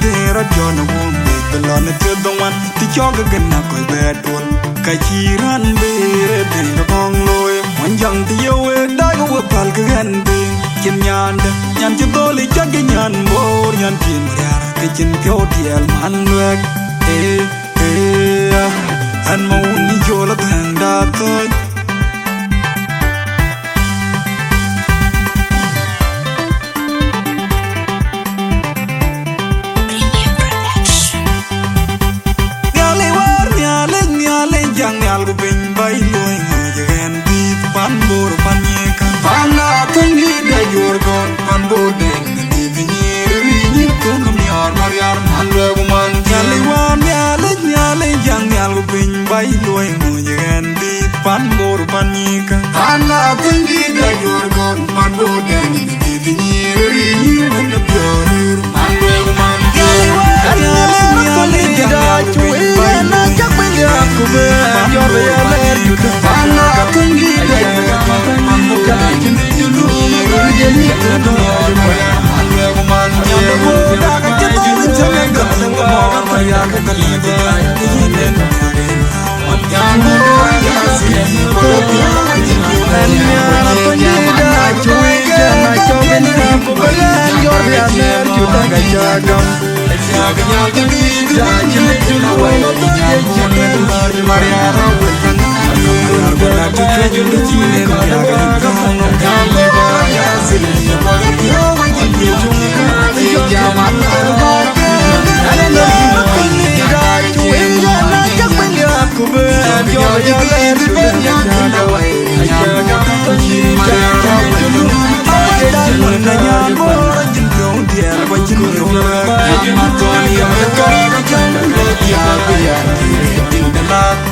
dera jona won belon to the one to joga gana ko bedol kachiran bere de bong loy mon jang ti yo da go pal gan be kin nyand nyan ti doli jag nyan mor nyan tin ya ke chin pyo tiel man wek an mo ni jola thang da to nyal go piny bay loy ngajen bi pan bor pan yeka pana tangi da yor gon pan bor den ni vinir ni ko ngam yar mariar man le man nyale wan nyale jang nyal go piny bay loy ngajen bi pan bor pan yeka pana tangi da yor gon pan bor den ni vinir ni ko ngam yar man le man nyale jang nyal go piny bay na jak bay ya ko be Pana kangi da manu kangi dulu jadi itu anu man jago da kita jangan galang mau ya kali ini jago ya sih anya panji da cuy jangan coben aku balan yor ya ner juta gajagam jaganya kangi da jadi dulu jangan Maria Aku kerja di sini, jaga kamu kami berhasil. Kau ingin cuma zaman terbaik. Ada lagi tidak cuy, jangan jangan aku berjuang jalan jaga way. Jaga kamu jaga dulu. Ada menanya bola jengkau dia bacin bola. Tuan yang dekat jangan jaga ya. Tinggallah.